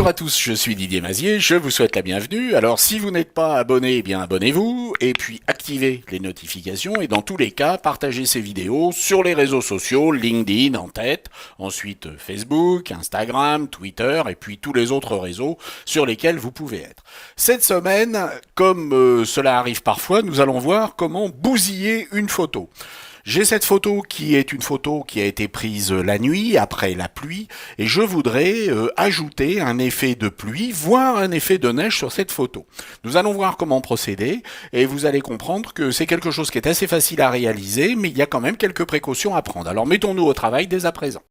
Bonjour à tous, je suis Didier Mazier, je vous souhaite la bienvenue. Alors si vous n'êtes pas abonné, eh bien abonnez-vous et puis activez les notifications et dans tous les cas, partagez ces vidéos sur les réseaux sociaux, LinkedIn en tête, ensuite Facebook, Instagram, Twitter et puis tous les autres réseaux sur lesquels vous pouvez être. Cette semaine, comme cela arrive parfois, nous allons voir comment bousiller une photo. J'ai cette photo qui est une photo qui a été prise la nuit, après la pluie, et je voudrais ajouter un effet de pluie, voire un effet de neige sur cette photo. Nous allons voir comment procéder, et vous allez comprendre que c'est quelque chose qui est assez facile à réaliser, mais il y a quand même quelques précautions à prendre. Alors mettons-nous au travail dès à présent.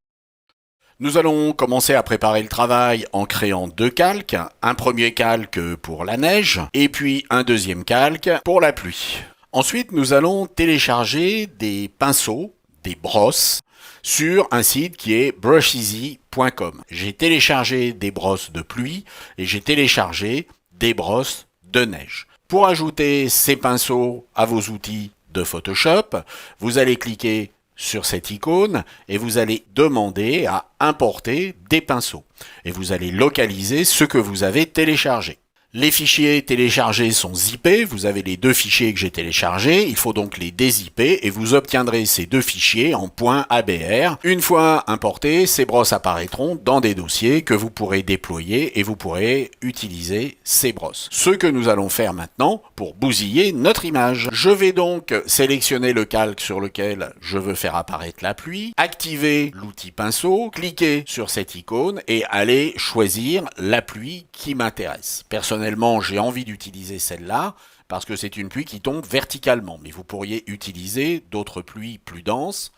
Nous allons commencer à préparer le travail en créant deux calques. Un premier calque pour la neige, et puis un deuxième calque pour la pluie. Ensuite, nous allons télécharger des pinceaux, des brosses, sur un site qui est brusheasy.com. J'ai téléchargé des brosses de pluie et j'ai téléchargé des brosses de neige. Pour ajouter ces pinceaux à vos outils de Photoshop, vous allez cliquer sur cette icône et vous allez demander à importer des pinceaux. Et vous allez localiser ce que vous avez téléchargé. Les fichiers téléchargés sont zippés, vous avez les deux fichiers que j'ai téléchargés, il faut donc les dézipper et vous obtiendrez ces deux fichiers en .abr. Une fois importés, ces brosses apparaîtront dans des dossiers que vous pourrez déployer et vous pourrez utiliser ces brosses. Ce que nous allons faire maintenant pour bousiller notre image. Je vais donc sélectionner le calque sur lequel je veux faire apparaître la pluie, activer l'outil pinceau, cliquer sur cette icône et aller choisir la pluie qui m'intéresse. Personnellement, j'ai envie d'utiliser celle-là parce que c'est une pluie qui tombe verticalement. Mais vous pourriez utiliser d'autres pluies plus denses,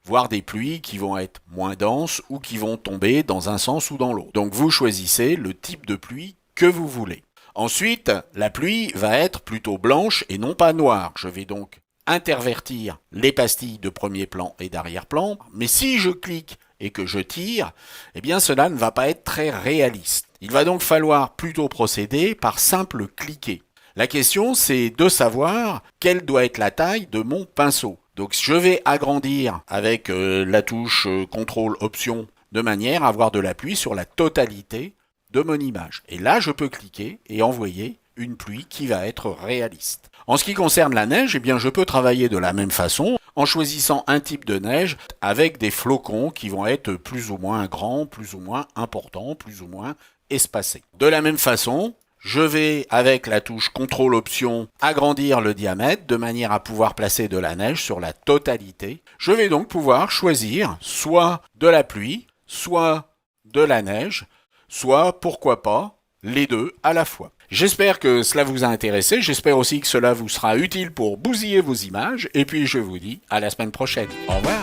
voire des pluies qui vont être moins denses ou qui vont tomber dans un sens ou dans l'autre. Donc vous choisissez le type de pluie que vous voulez. Ensuite, la pluie va être plutôt blanche et non pas noire. Je vais donc intervertir les pastilles de premier plan et d'arrière-plan. Mais si je clique et que je tire, eh bien cela ne va pas être très réaliste. Il va donc falloir plutôt procéder par simple cliquer. La question, c'est de savoir quelle doit être la taille de mon pinceau. Donc je vais agrandir avec la touche CTRL Option de manière à avoir de l'appui sur la totalité de mon image. Et là, je peux cliquer et envoyer une pluie qui va être réaliste. En ce qui concerne la neige, eh bien je peux travailler de la même façon en choisissant un type de neige avec des flocons qui vont être plus ou moins grands, plus ou moins importants, plus ou moins espacés. De la même façon, je vais avec la touche CTRL Option agrandir le diamètre de manière à pouvoir placer de la neige sur la totalité. Je vais donc pouvoir choisir soit de la pluie, soit de la neige, soit pourquoi pas les deux à la fois. J'espère que cela vous a intéressé, j'espère aussi que cela vous sera utile pour bousiller vos images, et puis je vous dis à la semaine prochaine. Au revoir.